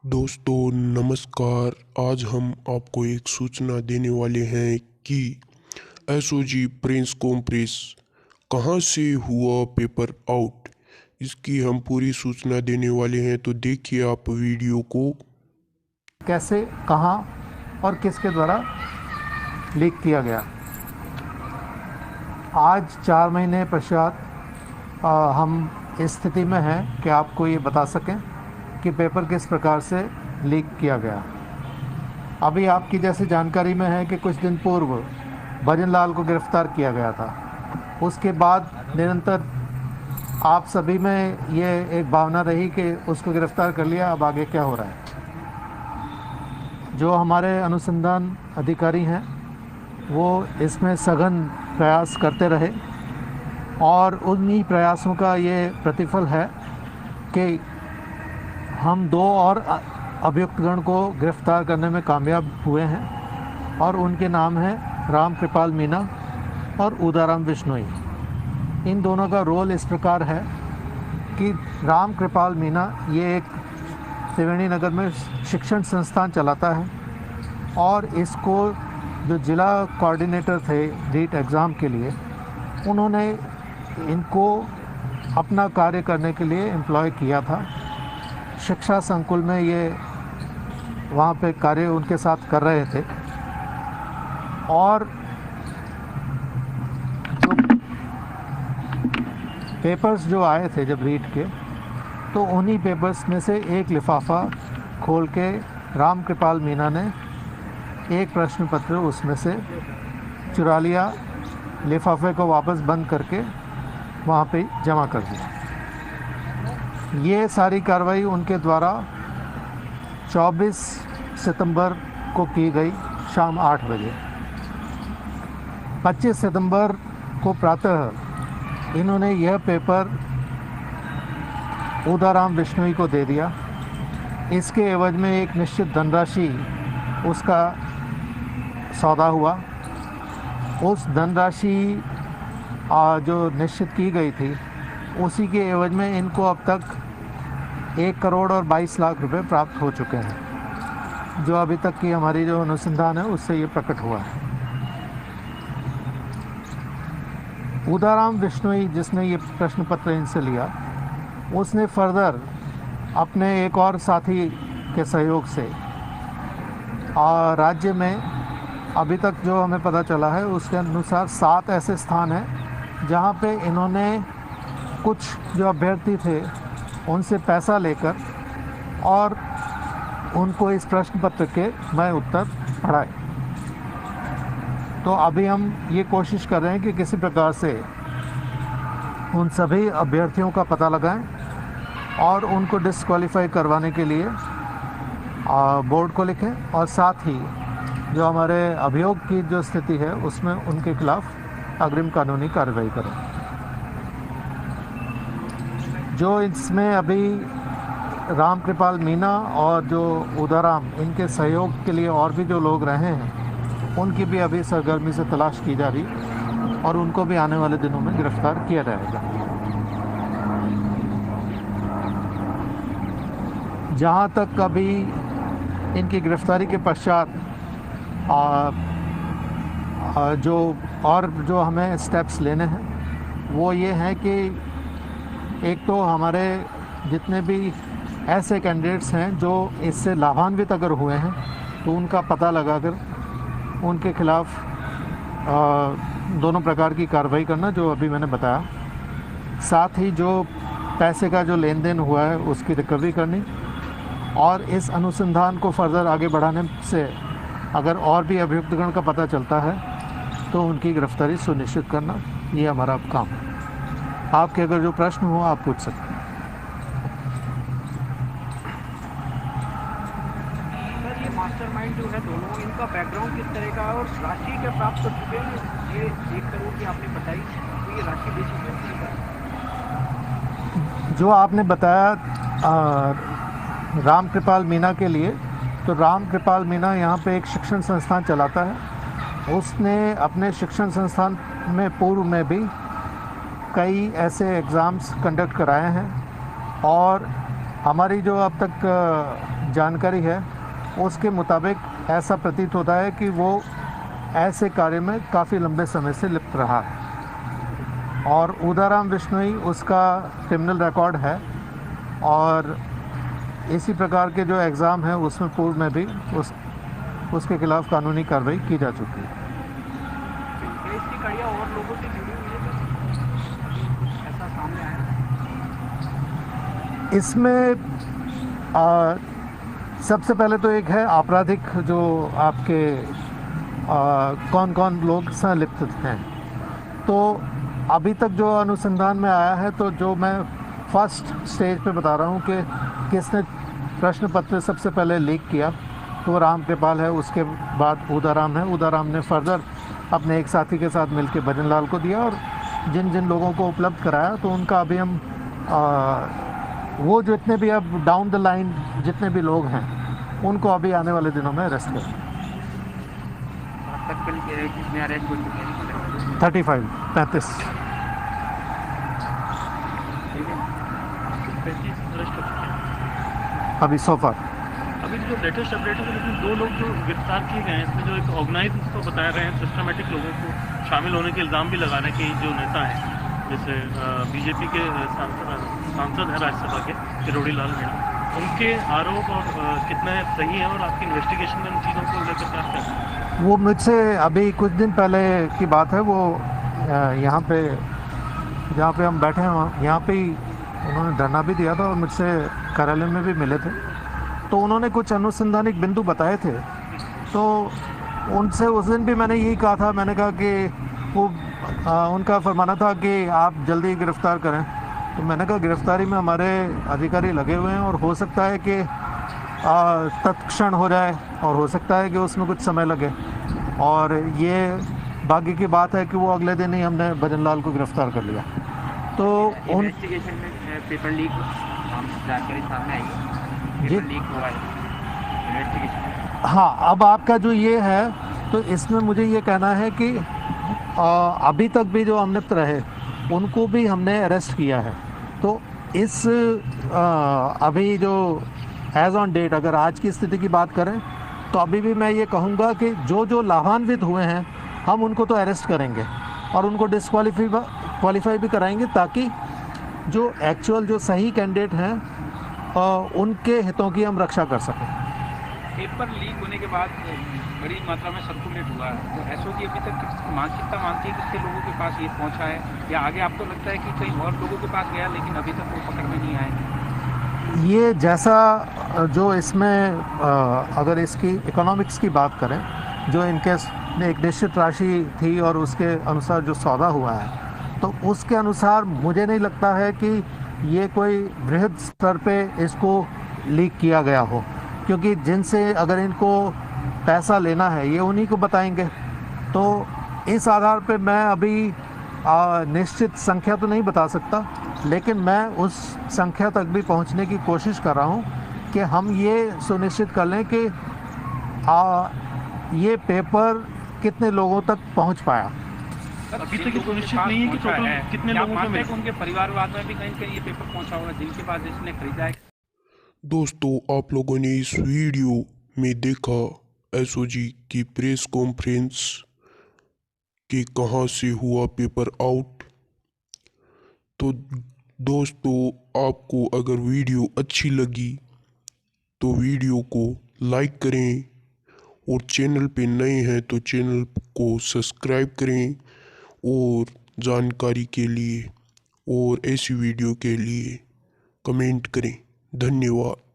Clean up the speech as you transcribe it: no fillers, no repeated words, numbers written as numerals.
दोस्तों नमस्कार। आज हम आपको एक सूचना देने वाले हैं कि एसओजी प्रिंस कॉम्प्रेस कहाँ से हुआ पेपर आउट। इसकी हम पूरी सूचना देने वाले हैं, तो देखिए आप वीडियो को। कैसे, कहाँ और किसके द्वारा लीक किया गया। आज 4 महीने पश्चात हम इस स्थिति में हैं कि आपको ये बता सकें कि पेपर किस प्रकार से लीक किया गया। अभी आपकी जैसे जानकारी में है कि कुछ दिन पूर्व भजन लाल को गिरफ्तार किया गया था। उसके बाद निरंतर आप सभी में ये एक भावना रही कि उसको गिरफ्तार कर लिया, अब आगे क्या हो रहा है। जो हमारे अनुसंधान अधिकारी हैं वो इसमें सघन प्रयास करते रहे और उन्हीं प्रयासों का ये प्रतिफल है कि हम 2 और अभियुक्तगण को गिरफ्तार करने में कामयाब हुए हैं और उनके नाम हैं राम कृपाल मीना और उदाराम बिश्नोई। इन दोनों का रोल इस प्रकार है कि राम कृपाल मीना ये एक त्रिवेणी नगर में शिक्षण संस्थान चलाता है और इसको जो जिला कोऑर्डिनेटर थे रीट एग्ज़ाम के लिए, उन्होंने इनको अपना कार्य करने के लिए एम्प्लॉय किया था। शिक्षा संकुल में ये वहाँ पे कार्य उनके साथ कर रहे थे और जो पेपर्स जो आए थे जब रीट के, तो उन्हीं पेपर्स में से एक लिफाफा खोल के राम कृपाल मीना ने एक प्रश्न पत्र उसमें से चुरा लिया, लिफाफे को वापस बंद करके वहाँ पे जमा कर दिया। ये सारी कार्रवाई उनके द्वारा 24 सितंबर को की गई शाम 8 बजे। 25 सितंबर को प्रातः इन्होंने यह पेपर उदाराम बिश्नोई को दे दिया। इसके एवज में एक निश्चित धनराशि उसका सौदा हुआ। उस धनराशि जो निश्चित की गई थी, उसी के एवज में इनको अब तक 1 करोड़ और 22 लाख रुपए प्राप्त हो चुके हैं, जो अभी तक की हमारी जो अनुसंधान है उससे ये प्रकट हुआ है। उदाराम बिश्नोई जिसने ये प्रश्न पत्र इनसे लिया, उसने फर्दर अपने एक और साथी के सहयोग से राज्य में अभी तक जो हमें पता चला है उसके अनुसार 7 ऐसे स्थान हैं जहाँ पे इन्होंने कुछ जो अभ्यर्थी थे उनसे पैसा लेकर और उनको इस प्रश्न पत्र के मैं उत्तर पढ़ाए। तो अभी हम ये कोशिश कर रहे हैं कि किसी प्रकार से उन सभी अभ्यर्थियों का पता लगाएं और उनको डिस्क्वालीफाई करवाने के लिए बोर्ड को लिखें और साथ ही जो हमारे अभियोग की जो स्थिति है उसमें उनके खिलाफ अग्रिम कानूनी कार्रवाई करें। जो इसमें अभी राम कृपाल मीना और जो उदाराम, इनके सहयोग के लिए और भी जो लोग रहे हैं, उनकी भी अभी सरगर्मी से तलाश की जा रही और उनको भी आने वाले दिनों में गिरफ्तार किया जाएगा। जहाँ तक अभी इनकी गिरफ्तारी के पश्चात जो हमें स्टेप्स लेने हैं वो ये हैं कि एक तो हमारे जितने भी ऐसे कैंडिडेट्स हैं जो इससे लाभान्वित अगर हुए हैं तो उनका पता लगाकर उनके खिलाफ दोनों प्रकार की कार्रवाई करना, जो अभी मैंने बताया। साथ ही जो पैसे का जो लेन देन हुआ है उसकी रिकवरी करनी और इस अनुसंधान को फर्दर आगे बढ़ाने से अगर और भी अभियुक्तगण का पता चलता है तो उनकी गिरफ्तारी सुनिश्चित करना, ये हमारा काम है। आपके अगर जो प्रश्न हो आप पूछ सकते हैं। सर, ये मास्टरमाइंड जो है दोनों, इनका बैकग्राउंड किस तरह का है और राशि क्या प्राप्त कर चुके हैं? ये 1 करोड़ की आपने बताई, तो ये राशि दे चुके हैं? जो आपने बताया राम कृपाल मीना के लिए, तो राम कृपाल मीना यहाँ पे एक शिक्षण संस्थान चलाता है। उसने अपने शिक्षण संस्थान में पूर्व में भी कई ऐसे एग्ज़ाम्स कंडक्ट कराए हैं और हमारी जो अब तक जानकारी है उसके मुताबिक ऐसा प्रतीत होता है कि वो ऐसे कार्य में काफ़ी लंबे समय से लिप्त रहा है और उदाराम विश्नोई उसका क्रिमिनल रिकॉर्ड है और इसी प्रकार के जो एग्ज़ाम है उसमें पूर्व में भी उसके खिलाफ़ कानूनी कार्रवाई की जा चुकी है। इसकी कड़ियाँ और लोगों से जुड़ी हुई है ऐसा सामने आया? इसमें सबसे पहले तो एक है आपराधिक जो आपके कौन कौन लोग संलिप्त हैं। तो अभी तक जो अनुसंधान में आया है, तो जो मैं फर्स्ट स्टेज पे बता रहा हूँ कि किसने प्रश्न पत्र सबसे पहले लीक किया, तो वो राम कृपाल है। उसके बाद उदाराम है। उदाराम ने फर्दर अपने एक साथी के साथ मिलकर भजन लाल को दिया और जिन जिन लोगों को उपलब्ध कराया, तो उनका अभी हम वो जितने भी अब डाउन द लाइन जितने भी लोग हैं उनको अभी आने वाले दिनों में अरेस्ट करें। तक कितने अरेस्ट हो चुके हैं? 35 अभी सो फार। अभी जो लेटेस्ट अपडेट है, लेकिन 2 लोग जो गिरफ्तार किए गए हैं, इसमें जो एक ऑर्गेनाइज इसको बता रहे हैं, सिस्टमेटिक लोगों को शामिल होने के इल्ज़ाम भी लगा रहे हैं कि जो नेता हैं, जैसे बीजेपी के सांसद हैं राज्यसभा के किरोड़ी लाल मीणा, उनके आरोप और कितने सही हैं और आपकी इन्वेस्टिगेशन में उन चीज़ों को लेकर क्या क्या? वो मुझसे अभी कुछ दिन पहले की बात है। वो यहाँ पे जहाँ पे हम बैठे हैं यहाँ पे ही उन्होंने धरना भी दिया था और मुझसे कार्यालय में भी मिले थे। तो उन्होंने कुछ अनुसंधानिक बिंदु बताए थे। तो उनसे उस दिन भी मैंने यही कहा था, मैंने कहा कि वो उनका फरमाना था कि आप जल्दी गिरफ़्तार करें। तो मैंने कहा गिरफ़्तारी में हमारे अधिकारी लगे हुए हैं और हो सकता है कि तत्क्षण हो जाए और हो सकता है कि उसमें कुछ समय लगे। और ये भाग्य की बात है कि वो अगले दिन ही हमने भजन लाल को गिरफ़्तार कर लिया। तो इन्वेस्टिगेशन में पेपर लीक जानकारी सामने आई, पेपर लीक हुआ है इन्वेस्टिगेशन। हाँ, अब आपका जो ये है, तो इसमें मुझे ये कहना है कि अभी तक भी जो अमृत रहे उनको भी हमने अरेस्ट किया है। तो इस अभी जो एज़ ऑन डेट अगर आज की स्थिति की बात करें, तो अभी भी मैं ये कहूँगा कि जो लाभान्वित हुए हैं हम उनको तो अरेस्ट करेंगे और उनको क्वालिफाई भी कराएंगे, ताकि जो एक्चुअल जो सही कैंडिडेट हैं उनके हितों की हम रक्षा कर सकें। पेपर लीक होने के बाद बड़ी मात्रा में सर्कुलेट हुआ है, तो एसओजी अभी तक कितना मानती है कितने लोगों के पास ये पहुंचा है, या आगे आपको लगता है कि कहीं और लोगों के पास गया लेकिन अभी तक वो पकड़ में नहीं आए? ये जैसा जो इसमें अगर इसकी इकोनॉमिक्स की बात करें, जो इनके एक निश्चित राशि थी और उसके अनुसार जो सौदा हुआ है, तो उसके अनुसार मुझे नहीं लगता है कि ये कोई बृहद स्तर पे इसको लीक किया गया हो, क्योंकि जिनसे अगर इनको पैसा लेना है ये उन्हीं को बताएंगे। तो इस आधार पे मैं अभी निश्चित संख्या तो नहीं बता सकता, लेकिन मैं उस संख्या तक भी पहुंचने की कोशिश कर रहा हूं कि हम ये सुनिश्चित कर लें कि ये पेपर कितने लोगों तक पहुंच पाया। अभी तक सुनिश्चित नहीं है कि टोटल कितने लोगों को मिले। उनके परिवारवाद में भी कहीं ये पेपर पहुंचा होगा जिनके पास इसने खरीदा है। दोस्तों, आप लोगों ने इस वीडियो में देखा एसओजी की प्रेस कॉन्फ्रेंस कि कहाँ से हुआ पेपर आउट। तो दोस्तों, आपको अगर वीडियो अच्छी लगी तो वीडियो को लाइक करें और चैनल पे नए हैं तो चैनल को सब्सक्राइब करें और जानकारी के लिए और ऐसी वीडियो के लिए कमेंट करें। धन्यवाद।